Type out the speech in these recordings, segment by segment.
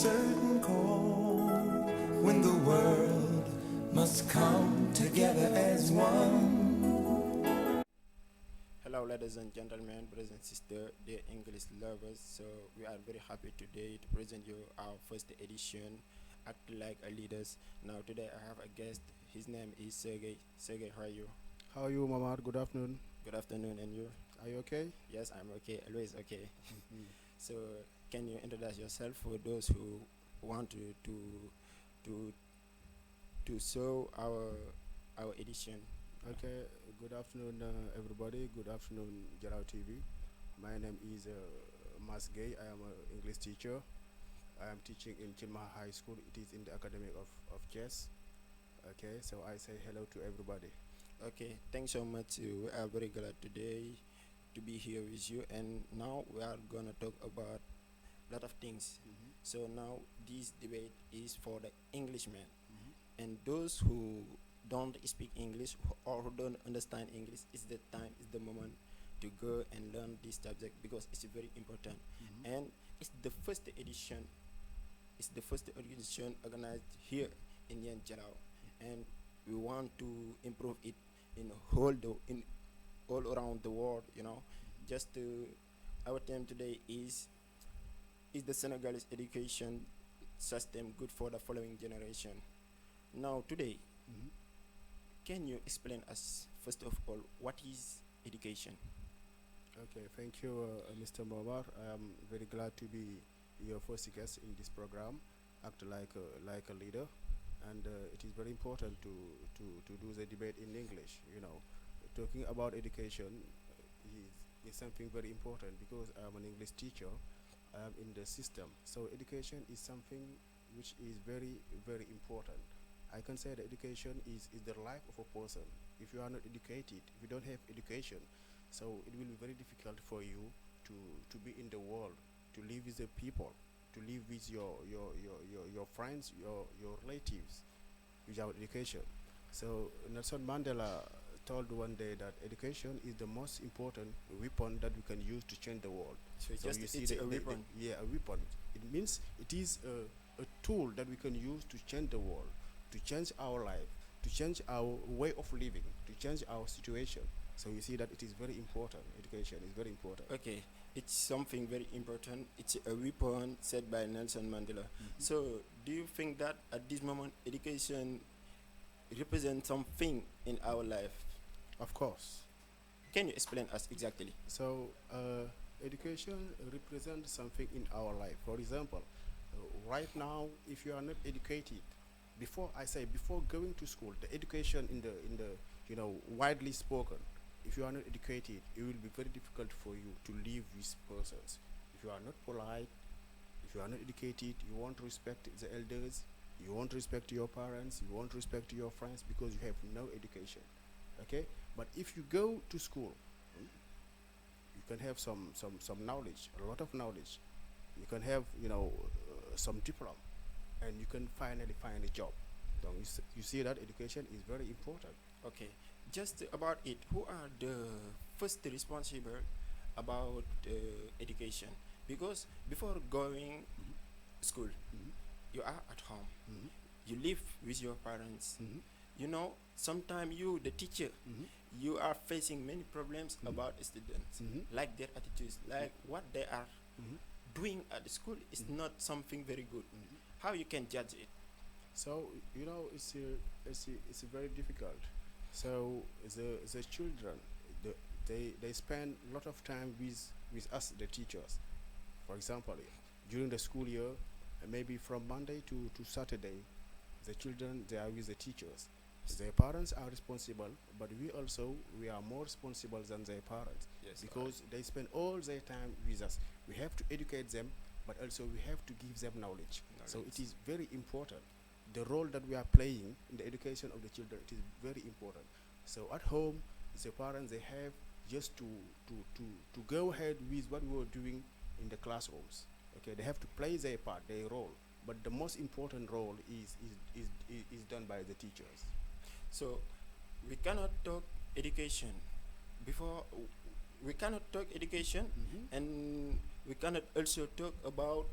certain call when the world must come together as one. Hello, ladies and gentlemen, brothers and sisters, dear English lovers. So we are very happy today to present you our first edition, Act Like a Leaders. Now today I have a guest. His name is Sergey. Sergey, how are you? How are you, Mamad? Good afternoon. Good afternoon, and you? Are you okay? Yes, I'm okay. Always okay. Mhm. So can you introduce yourself for those who want to to show our edition? Okay. Good afternoon, everybody. Good afternoon, Jarao TV. My name is Gueye. I am an English teacher. I am teaching in Chilma High School. It is in the academy of chess. Okay, so I say hello to everybody. Okay, thanks so much. We are very glad today to be here with you, and now we are gonna talk about a lot of things. Hmm. So now this debate is for the Englishmen Hmm. and those who don't speak English or who don't understand English. It's the time, it's the moment to go and learn this subject because it's very important. Hmm. And it's the first edition. It's the first edition organized here in Yan Jalao, and we want to improve it in all around the world. Just our theme today is the Senegalese education system good for the following generation? Now today, Hmm. can you explain us first of all what is education? Okay, thank you, Mr. Momar. I am very glad to be your first guest in this program. Act like a leader, and it is very important to do the debate in English. Talking about education is something very important because I'm an English teacher. I am in the system, so education is something which is very important. I can say that education is the life of a person. If you are not educated, if you don't have education, so it will be very difficult for you to be in the world, to live with the people, to live with your friends, your relatives without education. So Nelson Mandela told one day that education is the most important weapon that we can use to change the world. So So just you see it's a weapon. yeah, a weapon. It means it is a tool that we can use to change the world, to change our life, to change our way of living, to change our situation. So you see that it is very important. Education is very important. Okay, it's something very important. It's a weapon said by Nelson Mandela. Mhm. So do you think that at this moment education represents something in our life? Of course. Can you explain us exactly? So, education represents something in our life. For example, right now, if you are not educated, before going to school, the education in the widely spoken. If you are not educated, it will be very difficult for you to live with persons. If you are not polite, if you are not educated, you won't respect the elders, you won't respect your parents, you won't respect your friends because you have no education. Okay, but if you go to school, mm, you can have some knowledge, a lot of knowledge. You can have some diploma, and you can finally find a job. So you see that education is very important. Okay, just about it. Who are the first responsible about education? Because before going Mhm. school, Mhm. you are at home. Mhm. You live with your parents. Mhm. Sometimes you, the teacher, Mhm. you are facing many problems Mhm. about students, Mhm. like their attitudes, like what they are Mhm. doing at the school is Mhm. not something very good. Mhm. How you can judge it? So it's very difficult. So the children, the, they spend a lot of time with us, the teachers. For example, during the school year, maybe from Monday to Saturday, the children they are with the teachers. Their parents are responsible, but we are more responsible than their parents Yes, alright. because they spend all their time with us. We have to educate them, but also we have to give them knowledge. So it Knowledge. is very important. The role that we are playing in the education of the children, it is very important. So at home, the parents they have just to go ahead with what we were doing in the classrooms. Okay, they have to play their part, their role. But the most important role is done by the teachers. So we cannot talk education before we cannot talk education Hmm. and we cannot also talk about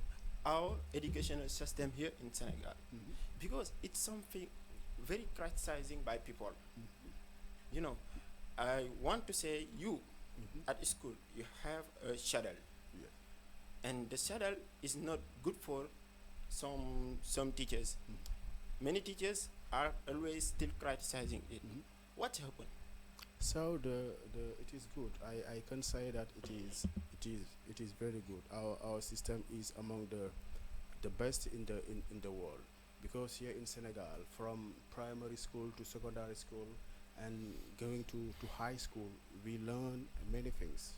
our educational system here in Senegal, Mhm. because it's something very criticizing by people. Mhm. You know, I want to say you Mhm. at school you have a schedule, Yeah. and the schedule is not good for some teachers. Mhm. Many teachers are always still criticizing it. Mhm. What happened? So the it is good. I can say that it is very good. Our system is among the best in the world, because here in Senegal, from primary school to secondary school and going to high school, we learn many things.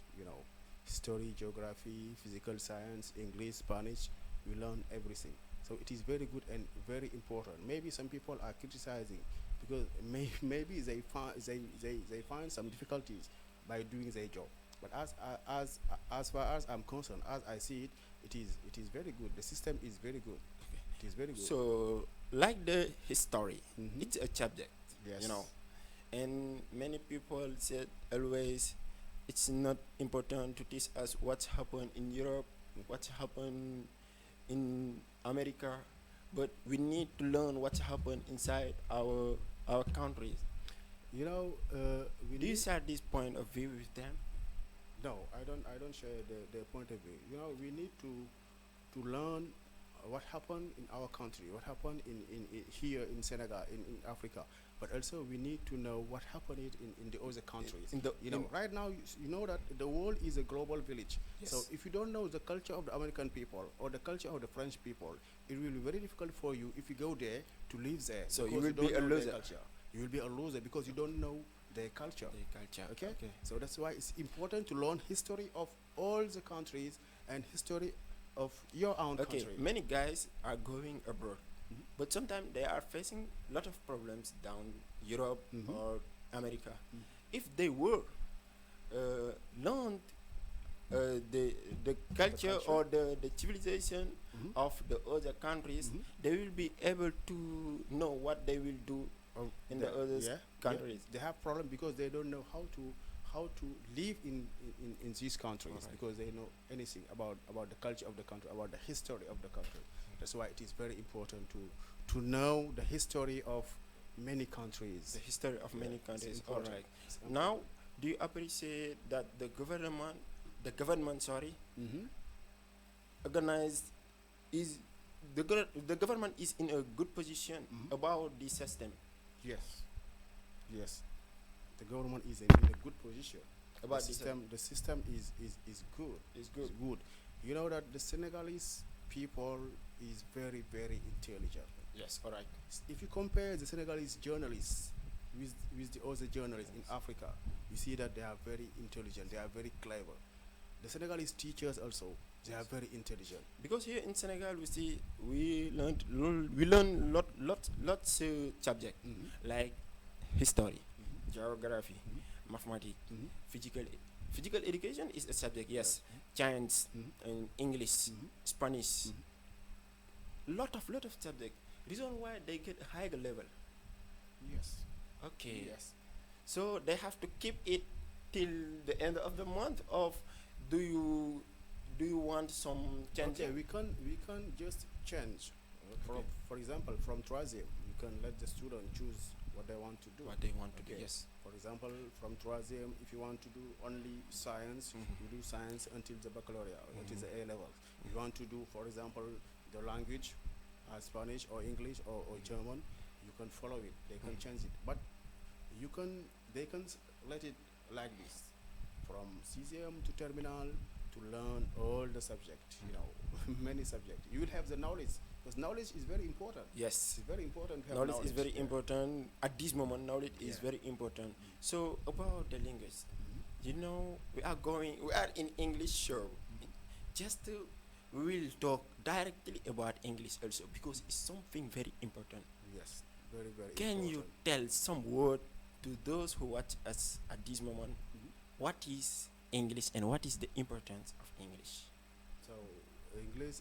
History, geography, physical science, English, Spanish. We learn everything. So it is very good and very important. Maybe some people are criticizing because maybe they find some difficulties by doing their job. But as far as I'm concerned, as I see it, it is very good. The system is very good. It is very good. So, like the history, Hmm. it's a subject, you know, Yes. and many people said always it's not important to teach us what's happened in Europe, what's happened in America, but we need to learn what's happened inside our countries. We Do you need. share this point of view with them? No, I don't. I don't share the point of view. We need to learn what happened in our country, what happened in here in Senegal, in Africa. But also we need to know what happened in the other countries. In the in, Right now, you know that the world is a global village. So yes. if you don't know the culture of the American people or the culture of the French people, it will be very difficult for you if you go there to live there. So you because will be don't a know their loser. culture. You will be a loser because you don't know their culture. The culture. Okay? So that's why it's important to learn history of all the countries and history of your own Okay. country. Many guys are going abroad, Mhm. but sometimes they are facing a lot of problems down Europe Mhm. or America. Mhm. If they were learned the culture culture. or the civilization Mhm. of the other countries, Mhm. they will be able to know what they will do in the other yeah, countries. they have problem because they don't know how to live in these countries Alright. because they know anything about the culture of the country, about the history of the country. That's why it is very important to know the history of many countries. The history of Yeah, many it's countries. All important. right. It's Now, important. do you appreciate that the government, sorry, Mm-hmm. organized is the government is in a good position Mhm. about the system Yes, yes. The government is in a good position. about the system The system is good. is good. It's good. You know that the Senegalese people is very very intelligent. Yes. All right. If you compare the Senegalese journalists with the other journalists in Africa, you see that they are very intelligent. They are very clever. The Senegalese teachers also, they are very intelligent. Because here in Senegal we see we learn lots subject Mm-hmm. like history, Mm-hmm. geography, Mm-hmm. mathematics, Mm-hmm. physical education is a subject, yes, Yes. science Mm-hmm. and English, Mm-hmm. Spanish, Mm-hmm. lot of subject. Reason why they get a higher level. Yes. Okay. Yes. So they have to keep it till the end of the month. Of do you do you want some change? Okay, we can just change. Okay. For example, from troisième, you can let the student choose what they want to do. What they want to do? Okay. Yes. For example, from troisième, if you want to do only science, Mhm. you do science until the baccalaureate, until Mhm. the A levels. If you want to do, for example, the language, Spanish or English or German, you can follow it. They can Mhm. change it, but they can let it like this, from CZM to terminal, to learn all the subject. Many subject. You will have the knowledge because knowledge is very important. Yes. It's very important to have Knowledge is very Yeah. important at this moment. Knowledge is Yeah. very important. So about the language, Mhm. we are in English show. Just we will talk directly about English also because it's something very important. Yes, very very Can you important. tell some word to those who watch us at this moment? Mhm. What is English and what is the importance of English? So English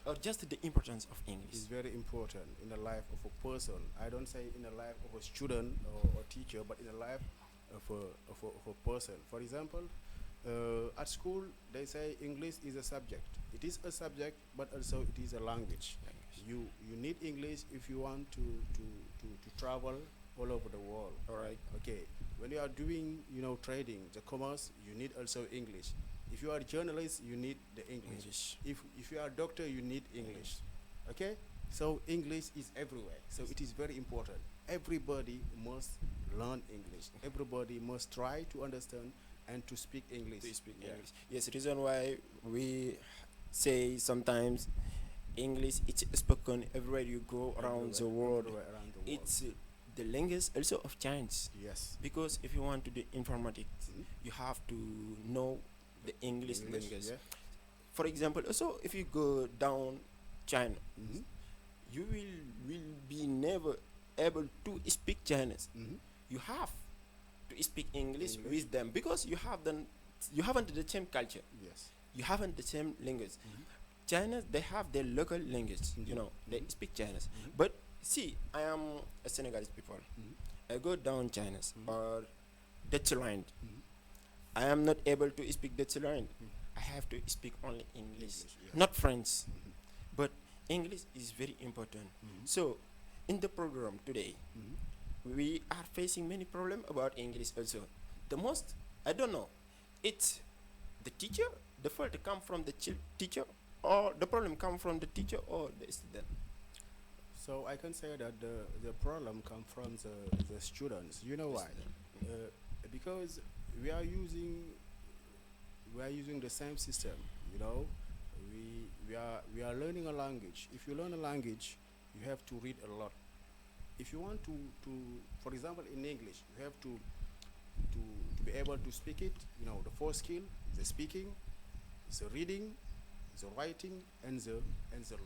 Or just the importance of English? is very important in the life of a person. I don't say in the life of a student or teacher, but in the life of a person. For example, At school, they say English is a subject. It is a subject, but also it is a language. You need English if you want to travel all over the world. All right. Okay, when you are doing trading, the commerce, you need also English. If you are a journalist, you need the English. English. If you are a doctor, you need English. Okay, so English is everywhere. So it is very important. Everybody must learn English. Everybody must try to understand and to speak English. To speak Yeah. English. Yes, reason why we say sometimes English it's spoken everywhere you go around the world. Everywhere around the world. It's the language also of Chinese. Yes. Because if you want to do informatics, Mhm. you have to know the English language. Yeah. For example, also if you go down China, Mhm. you will be never able to speak Chinese. Mhm. You have to speak English English. with them because you haven't the same culture. Yes. You haven't the same language. Mhm. China, they have their local language. You Mhm. know, they Mhm. speak Chinese. Mhm. But see, I am a Senegalese people. Mhm. I go down China Mhm. or Dutch land. Mhm. I am not able to speak Dutch land. Mhm. I have to speak only English, English, yeah. not French. Mhm. But English is very important. Mhm. So, in the program today, Mhm. we are facing many problems about English also. The most, I don't know, it's the teacher. The fault come from the teacher, or the problem come from the teacher or the student. So I can say that the problem comes from the students. You know why? Because we are using the same system. You know, we are learning a language. If you learn a language, you have to read a lot. If you want to for example in English, you have to be able to speak it. You know, the four skill: the speaking, the reading, the writing, and the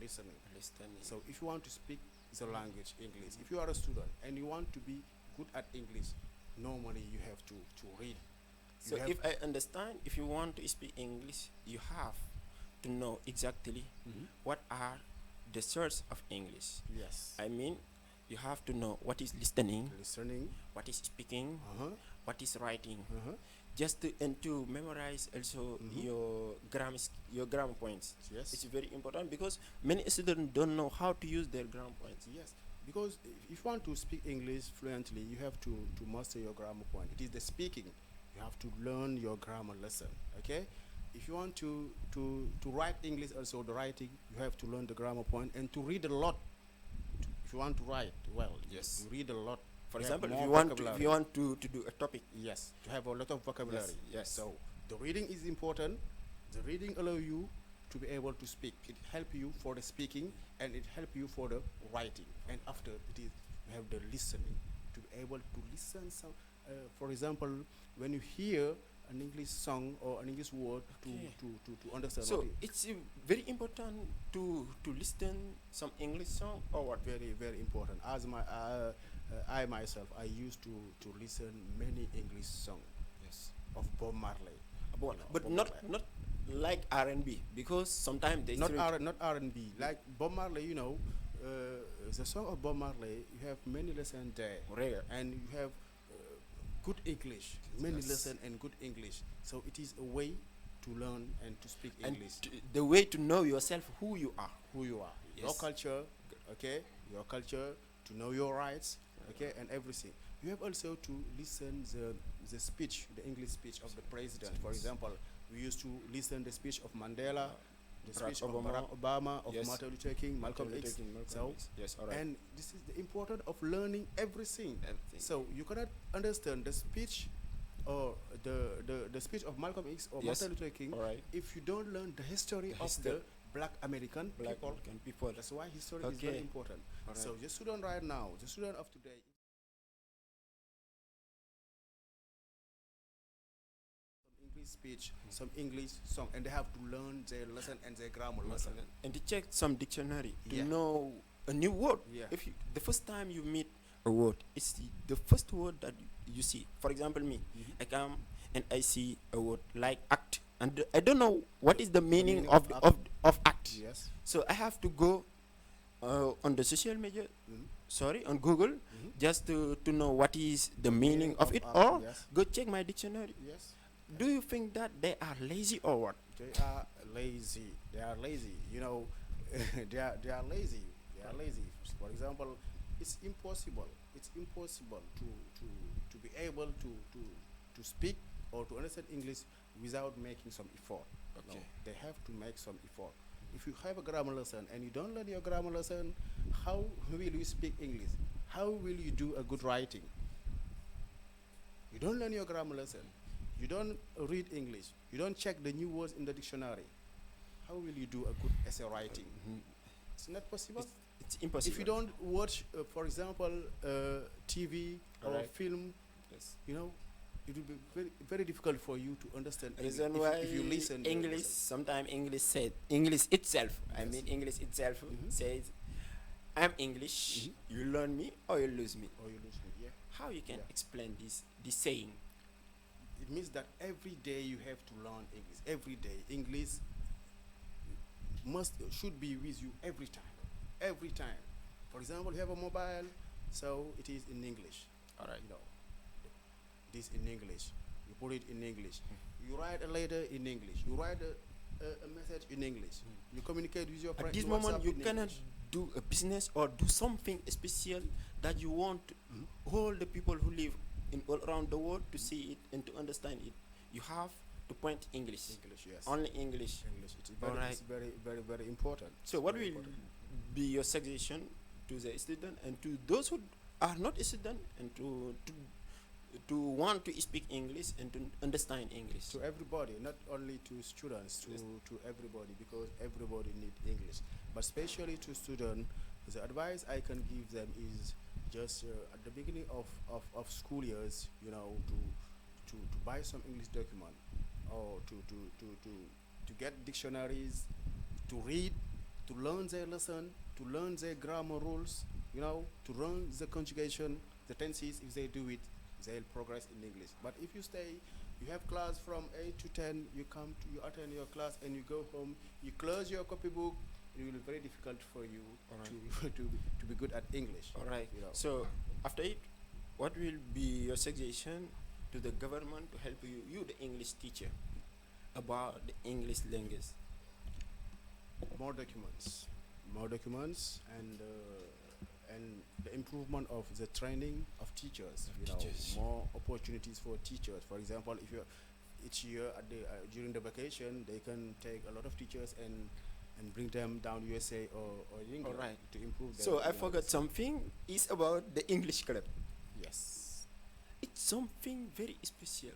listening. Understanding. So if you want to speak the language English, if you are a student and you want to be good at English, normally you have to read. So if I understand, if you want to speak English, you have to know exactly Mhm. what are the source of English. Yes, I mean, you have to know what is listening, listening. what is speaking, Uh-huh. what is writing. Uh-huh. Just to and to memorize also Mhm. your grammar points. Yes. It's very important because many students don't know how to use their grammar points. Yes, because if you want to speak English fluently, you have to master your grammar point. It is the speaking. You have to learn your grammar lesson. Okay. If you want to write English, also the writing, you have to learn the grammar point and to read a lot. If you want to write well, Yes. you read a lot. For You have example, if more you want to, vocabulary. if you want to do a topic, Yes, to have a lot of vocabulary. yes. So the reading is important. The reading allow you to be able to speak. It help you for the speaking and it help you for the writing. And after it is you have the listening to be able to listen. Some, for example, when you hear an English song or an English word Okay. to understand. so what it- it's very important to listen some English song or what. very very important. As I myself, I used to listen many English songs Yes. of Bob Marley. But Bob not Marley. not like R&B because sometimes they not throw it- not R&B like Bob Marley. The song of Bob Marley, you have many lessons there, reggae. and you have good English, many Yes. lessons and good English. So it is a way to learn and to speak And English. the way to know yourself who you are. Who you are, your Yes. culture, okay, your culture, to know your rights, okay, and everything. You have also to listen the speech, the English speech of the president. For example, we used to listen the speech of Mandela, the Barack speech of Obama. Barack Obama, of Yes. Martin Luther King, Malcolm Martin Luther X. King, Malcolm So, X. Yes, all right. and this is the importance of learning everything. Everything. So you cannot understand the speech or the speech of Malcolm X or Yes. Martin Luther King all right. if you don't learn the history The of history. the Black American Black people. American people. That's why history is very Okay. important. All right. So the student right now, the student of today, some English speech, some English song, and they have to learn their lesson and their grammar lesson. And to check some dictionary to Yeah. know a new word. Yeah. If you, the first time you meet a word, it's the first word that you see. For example, me, Mhm. I come and I see a word like act, and I don't know what is the meaning meaning of of the, act. of act. Yes. So I have to go on the social media, Mhm. sorry, on Google, Mhm. just to know what is the meaning of it, act, or yes. go check my dictionary. Yes. do you think that they are lazy or what? They are lazy. They are lazy. You know, they are lazy. They are lazy. For example, it's impossible. It's impossible to be able to speak or to understand English without making some effort. No, Okay. they have to make some effort. If you have a grammar lesson and you don't learn your grammar lesson, how will you speak English? How will you do a good writing? You don't learn your grammar lesson. You don't read English. You don't check the new words in the dictionary. How will you do a good essay writing? Mhm. It's not possible. It's impossible. If you don't watch, for example, TV or Alright. film, Yes. you know, it will be very, very difficult for you to understand English Reason if, why if you listen. to English, yourself. sometimes English said, English itself, I Yes. mean English itself Mhm. says, I'm English, Mhm. you learn me or you lose me. Or you lose me. Yeah. How you can Yeah. explain this saying? It means that every day you have to learn English. Every day, English should be with you every time. Every time. For example, you have a mobile, so it is in English. All right. You know, it is in English. You put it in English. You write a letter in English. You write a message in English. You communicate with your friend. At this in moment, WhatsApp you in cannot English. do a business or do something special that you want Mhm. all the people who live in all around the world to see it and to understand it. You have to point English. English, yes. Only English. English. It's very, Alright. it's very, very, very important. So, It's what very will important. be your suggestion to the student and to those who are not a student and to want to speak English and to understand English? To everybody, not only to students, Yes. to everybody, because everybody need English. But especially to students, the advice I can give them is just at the beginning of school years, you know, to buy some English document or to get dictionaries, to read, to learn their lesson, to learn their grammar rules, you know, to learn the conjugation, the tenses. If they do it, they'll progress in English. But if you stay, you have class from 8 to 10, you attend your class and you go home, you close your copybook, it will be very difficult for you Alright. to be good at English. All right. You know. So, after it, what will be your suggestion to the government to help you the English teacher, about the English language? More documents, and the improvement of the training of teachers. Of You teachers. know, more opportunities for teachers. For example, if you each year at the during the vacation, they can take a lot of teachers and bring them down USA or England Alright. to improve. So, I their forgot something. It's about the English club. Yes. It's something very special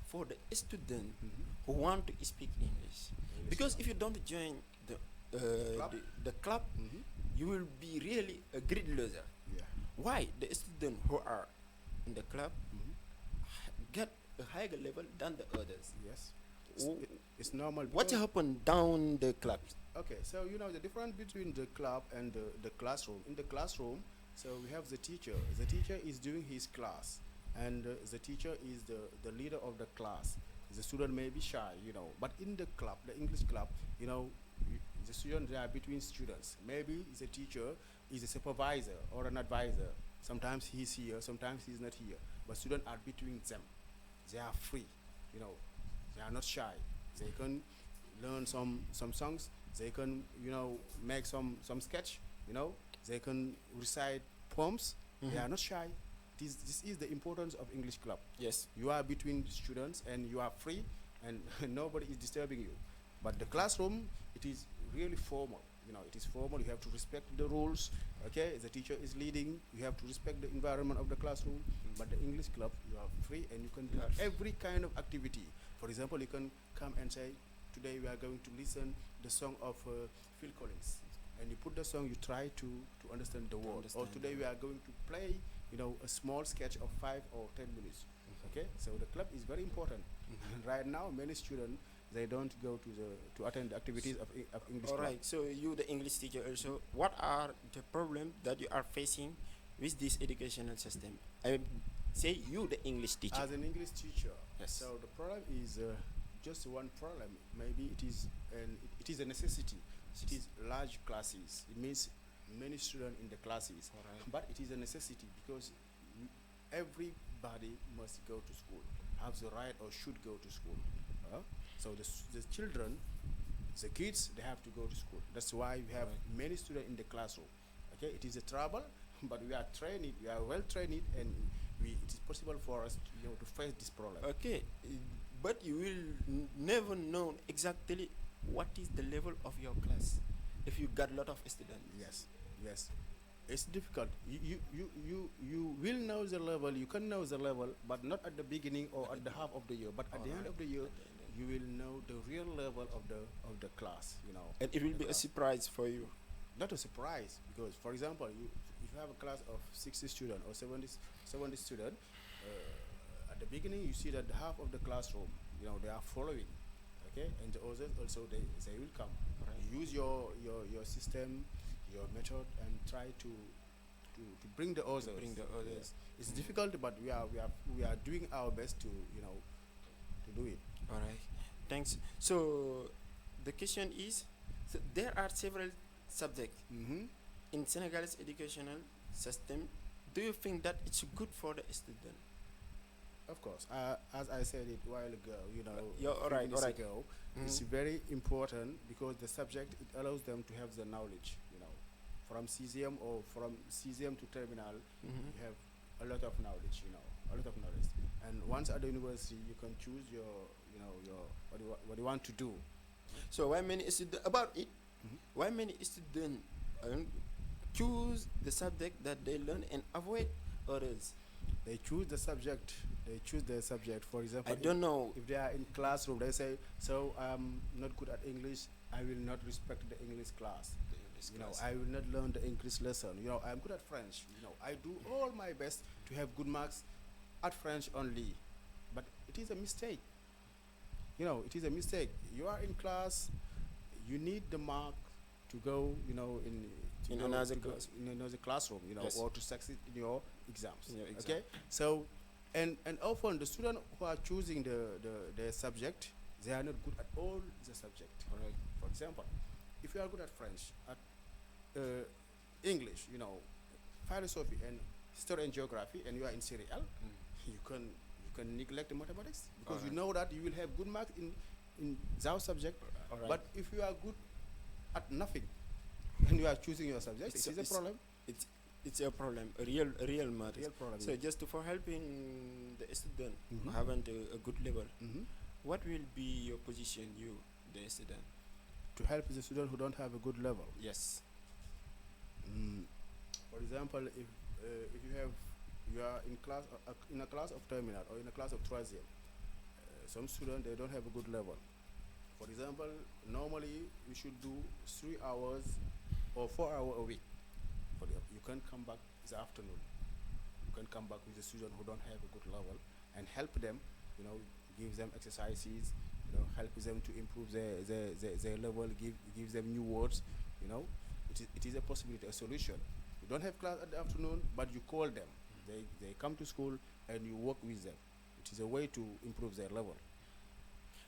for the student Mhm. who want to speak English. Because if you don't join the Club? the club, Mhm. you will be really a great loser. Yeah. Why the student who are in the club Mhm. get a higher level than the others? Yes. W- It's normal. What because- happened down the clubs? Okay, so you know the difference between the club and the classroom. In the classroom, so we have the teacher. The teacher is doing his class, and the teacher is the leader of the class. The student may be shy, you know, but in the club, the English club, you know, the students, they are between students. Maybe the teacher is a supervisor or an advisor. Sometimes he's here, sometimes he's not here. But students are between them. They are free, you know. They are not shy. They can learn some songs. They can, you know, make some sketch. You know, they can recite poems. They are not shy. This is the importance of English club. Yes. You are between students and you are free, and nobody is disturbing you. But the classroom, it is really formal. You know, it is formal. You have to respect the rules. Okay, the teacher is leading. You have to respect the environment of the classroom. But the English club, you are free and you can do You are free. every kind of activity. For example, you can come and say, today we are going to listen the song of Phil Collins, and you put the song. You try to understand the words. Or understand today the we are going to play, you know, a small sketch of 5 or 10 minutes. Okay, so the club is very important. Right now, many students, they don't go to attend the activities of English All club. right. So you, the English teacher, also, what are the problems that you are facing with this educational system? I say you, the English teacher. As an English teacher, Yes. so the problem is just one problem. Maybe it is it is a necessity. It is large classes. It means many students in the classes. Alright. But it is a necessity because everybody must go to school. have the right or should go to school. So the children, the kids, they have to go to school. That's why we have Right. many students in the classroom. Okay, it is a trouble, but we are trained, we are well trained, and it is possible for us, to face this problem. Okay, but you will never know exactly what is the level of your class if you got a lot of students. Yes, yes. It's difficult. You will know the level. You can know the level, but not at the beginning or at the half of the year. But at the end of the year, you will know the real level of the class. And it will the be a class. surprise for you. Not a surprise, because, for example, if you have a class of 60 students or 70 students, at the beginning you see that half of the classroom, they are following, okay, and the others also they will come. Right. You use your system, your method, and try to bring the others. Bring the others. It's difficult, but we are doing our best to do it. All right. Thanks. So the question is, so there are several subjects Mm-hmm. in Senegal's educational system. Do you think that it's good for the student? Of course, as I said it a while ago, Yeah, a few alright, minutes alright. ago, Mhm. it's very important because the subject, it allows them to have the knowledge. From CZM or from CZM to terminal, Mhm. you have a lot of knowledge. A lot of knowledge. And once at the university, you can choose your what you want to do. So why many students about it? Mhm. Why many students choose the subject that they learn and avoid others? They choose the subject. For example, I don't know. if they are in classroom, they say, so I'm not good at English, I will not respect the English class. I will not learn the English lesson. I'm good at French. I do all my best to have good marks at French only. But it is a mistake. It is a mistake. You are in class, you need the mark to go, In another class. in another classroom, Yes. or to succeed in your exams. In your exam. Okay? So, and often the students who are choosing the subject, they are not good at all the subject. All right. For example, if you are good at French, at English, philosophy and history and geography, and you are in serial, you can neglect mathematics because Alright. you know that you will have good marks in that subject. All right. But if you are good at nothing and you are choosing your subject, It's it is a- a problem. It's a problem, a real matter. Real problem. So just for helping the student who Mhm. haven't a good level, Mhm. what will be your position, you, the student? To help the student who don't have a good level. Yes. For example, if you are in a class of terminal or in a class of troisième, some students, they don't have a good level. For example, normally you should do 3 hours or 4 hours a week. You can come back this afternoon. You can come back with the student who don't have a good level and help them. Give them exercises. Help them to improve their level. Give them new words. It is a possibility, a solution. You don't have class at the afternoon, but you call them. They come to school and you work with them. It is a way to improve their level.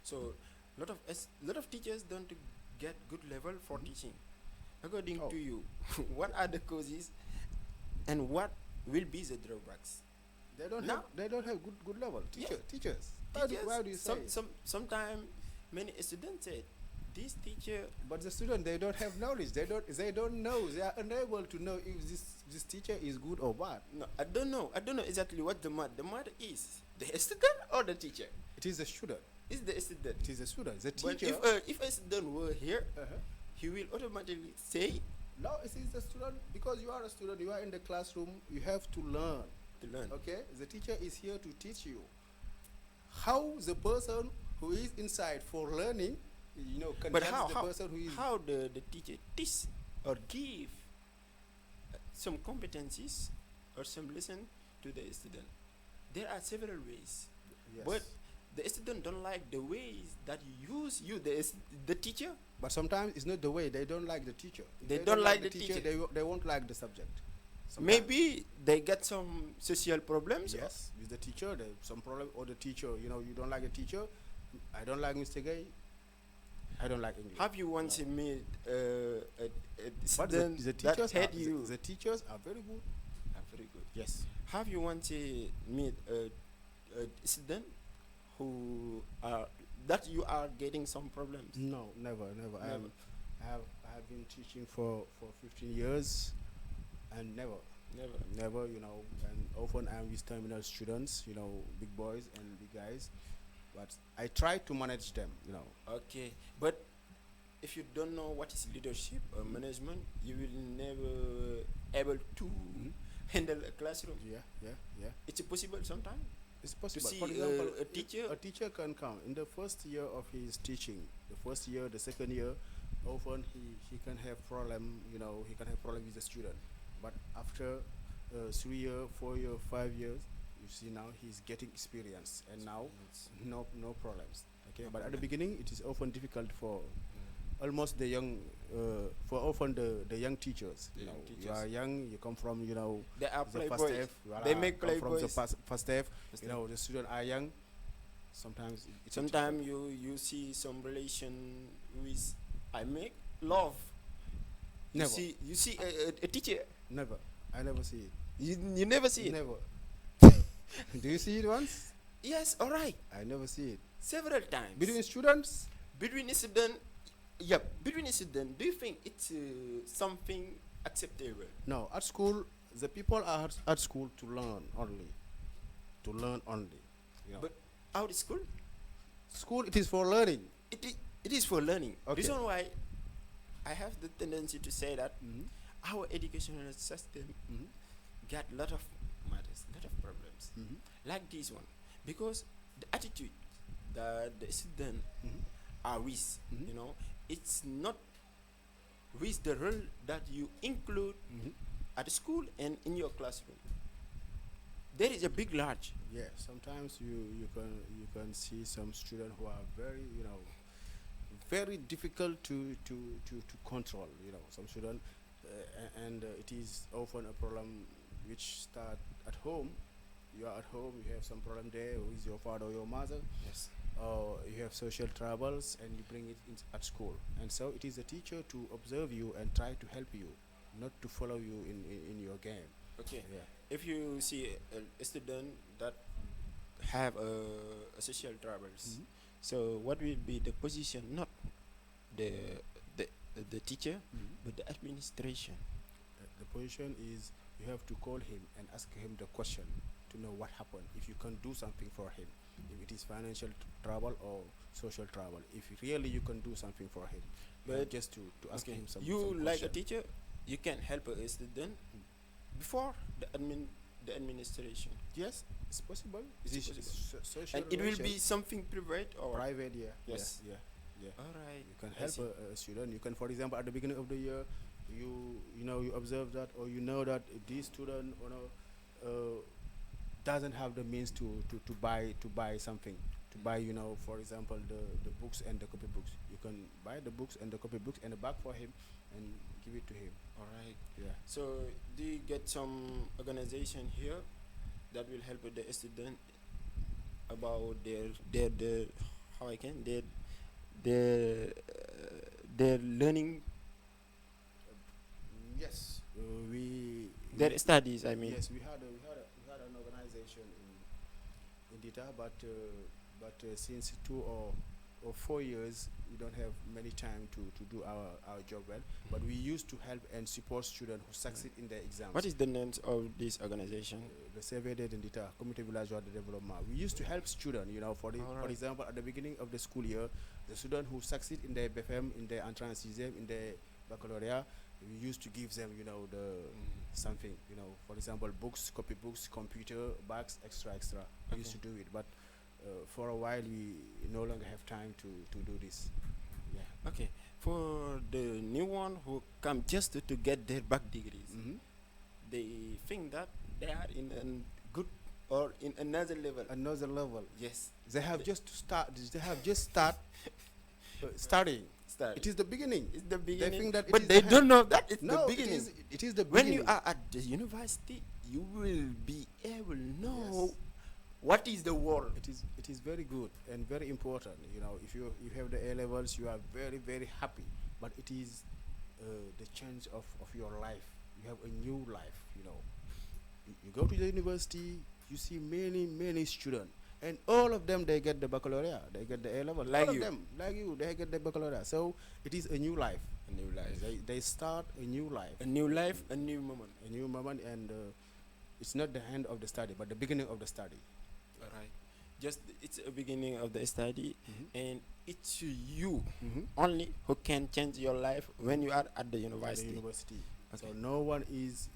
So lot of teachers don't get good level for teaching. According Oh. to you, what are the causes and what will be the drawbacks? They don't No. have good level. Yeah. Teachers. Teachers, Why do you say? sometimes many students say this teacher. But the student, they don't have knowledge. They don't know. They are unable to know if this teacher is good or bad. No, I don't know exactly what the matter. The matter is the student or the teacher. It is the student. It's the student. It is the student. The But teacher. if a student were here, Uh-huh. he will automatically say No, it is the student, because you are a student. You are in the classroom. You have to learn. to learn. Okay, the teacher is here to teach you how the person who is inside for learning, can But help how the person who is. how the teacher teach or give some competencies or some lesson to the student? There are several ways, Yes. but the student don't like the ways that you use the teacher. But sometimes it's not the way. They don't like the teacher. If They don't like the teacher. They won't like the subject. Sometimes. Maybe they get some social problems. Yes, with the teacher, there's some problem, or the teacher, you don't like the teacher. I don't like Mr. Gueye. I don't like English. Have you once met a But student the that teachers had are, you? the teachers are very good. Very good. Yes. Have you once met a student who are that you are getting some problems? No, never, never. Never. I have been teaching for 15 years, and never, Never. never, and often I'm with terminal students, big boys and big guys, but I try to manage them, Okay, but if you don't know what is leadership or management, you will never able to handle a classroom. Yeah, yeah, yeah. It's possible sometimes It's to possible. see For example, a teacher. a teacher can come in the first year of his teaching, the first year, the second year, often he can have problem, he can have problem with the student. But after 3 year, 4 year, 5 years, you see now he's getting experience, and now no problems. Okay, No but at the problem. beginning it is often difficult for almost the young, for often the young teachers. The young You teachers. are young, you come from They are the first playboys. F, They make come from the playboys. first F. First The students are young. Sometimes it's Sometimes you see some relation with I make love. never, You see a teacher. never. I never see it. You never see it. Never. Do you see it once? Yes, all right. I never see it. Several times. Between students? Between student, yeah, between student, do you think it's something acceptable? No. At school, the people are at school to learn only. To learn only. But out of school, School, it is for learning. it is for learning. Okay. Reason why I have the tendency to say that Mhm. our educational system Mhm. got lot of matters, lot of problems, Mhm. like this one, because the attitude that the student Mhm. are with, Mhm. it's not with the role that you include Mhm. at school and in your classroom. There is a big large. Yeah. Sometimes you can see some students who are very very difficult to control. Some students, and it is often a problem which start at home. You are at home, you have some problem there with your father or your mother, Yes. or you have social troubles, and you bring it in at school. And so it is a teacher to observe you and try to help you, not to follow you in your game. Okay. Yeah. If you see a student that have a social troubles, Mhm. so what will be the position? Not the the the teacher, Mhm. but the administration. The position is you have to call him and ask him the question to know what happened. If you can do something for him, if it is financial trouble or social trouble, if really you can do something for him, But just to ask Okay. him some. You some like a question. teacher, you can help a student before the administration, Yes, it's possible. It's It's possible. social and it will relation, be something private or private. Yeah. Yes. Yeah. Yeah. All right. You can I help see. a student. You can, for example, at the beginning of the year, you observe that, or that this student doesn't have the means to buy something, to buy, for example, the books and the copy books. You can buy the books and the copy books and a bag for him and give it to him. All right. Yeah. So do you get some organization here that will help the student about their how I can their their learning, Yes. their studies, I mean. Yes, we had an organization in Dita, but since 2 or 4 years, we don't have many time to do our job well. But we used to help and support students who succeed in their exams. What is the name of this organization? The CVD in Dita, Comité Villageois de Développement. We used to help students, for Alright. example, at the beginning of the school year, the student who succeed in their BFM, in their entrée en sixième, in their baccalaureate, we used to give them, the something, for example, books, copy books, computer, bags, extra. We used to Okay. do it, but for a while we no longer have time to do this. Yeah. Okay, for the new one who come just to get their back degrees, Mm-hmm. they think that they are in a good or in another level. Another level. Yes, They have just to start. They have just starting. start. It is the beginning. It's the beginning, think that it but is they the don't know that it's No, the beginning. it is the When beginning. you are at the university, you will be able to know Yes. what is the world. It is very good and very important. If you have the A levels, you are very, very happy. But it is the change of your life. You have a new life. You go to the university, you see many students, and all of them they get the baccalaureate, they get the A level. Like All of you. them, like you, they get the baccalaureate. So it is a new life. A new life. They start a new life, A new life, a new moment. a new moment, and it's not the end of the study, but the beginning of the study. All right. Just it's a beginning of the study, Mhm. and it's you Mhm. only who can change your life when you are at the At the university. university. So Okay. no one is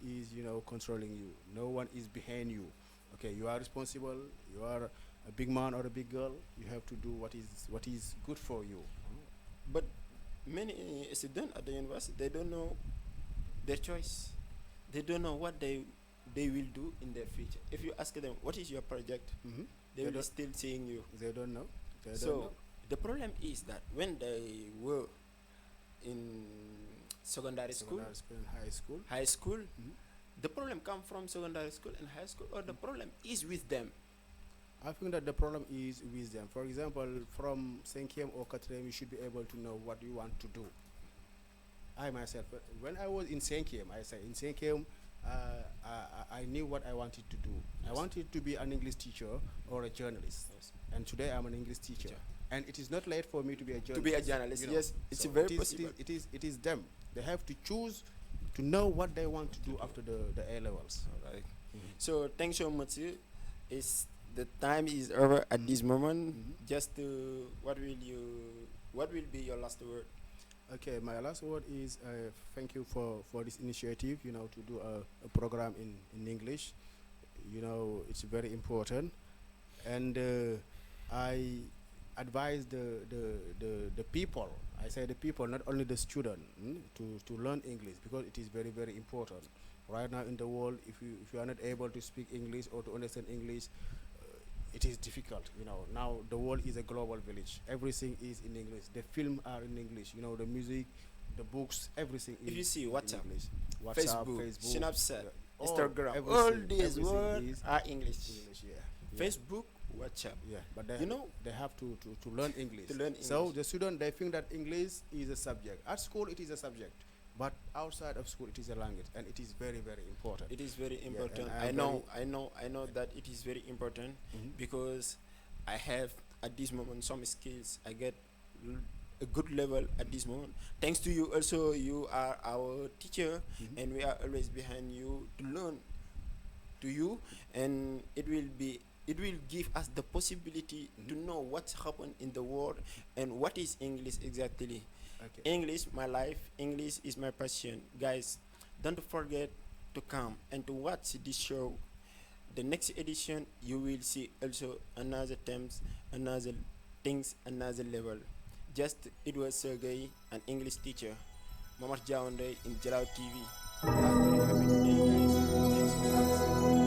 controlling you. No one is behind you. Okay, you are responsible. You are a big man or a big girl. You have to do what is good for you. But many students at the university, they don't know their choice. They don't know what they will do in their future. If you ask them what is your project, Mm-hmm. they will be still saying you. They don't know. They don't So know. the problem is that when they were in secondary school, Secondary school and high school. high school, Mhm. the problem come from secondary school and high school, or the problem is with them. I think that the problem is with them. For example, from 5e or 4e, you should be able to know what you want to do. I myself, when I was in 5e, I say in 5e, I knew what I wanted to do. I Yes. wanted to be an English teacher or a journalist. Yes. And today I'm an English teacher. Teacher. And it is not late for me to be a journalist. To be a journalist, you know. yes, it's So very it is, possible. It is them. They have to choose to know what they want to do after the A levels. All right. So thanks so much. Is the time is over at this moment. Mhm. Just what will be your last word? Okay, my last word is thank you for this initiative, to do a program in English. It's very important. And I advise the people, I say the people, not only the student, to learn English, because it is very, very important. Right now in the world, if you are not able to speak English or to understand English, it is difficult. Now the world is a global village. Everything is in English. The film are in English. The music, the books, everything. If you see in WhatsApp, English. WhatsApp, Facebook, Snapchat, yeah, Instagram, all everything- these everything words is are English. English. Yeah. Facebook, WhatsApp. Yeah, but they, You know- they have to learn English. To learn So English. the student, they think that English is a subject. At school it is a subject, but outside of school it is a language, and it is very, very important. It is very and important. I I am know that it is very important Mhm. because I have at this moment some skills. I get a good level at this moment. Thanks to you also, you are our teacher, Mhm. and we are always behind you to learn to you, and it will give us the possibility to Mhm. know what's happened in the world and what is English exactly. Okay. English, my life. English is my passion. Guys, don't forget to come and to watch this show. The next edition, you will see also another terms, another things, another level. Just it was Sergey, an English teacher. Mamar Jaonde in Jalao TV. I'm very happy today, guys. Thanks so much.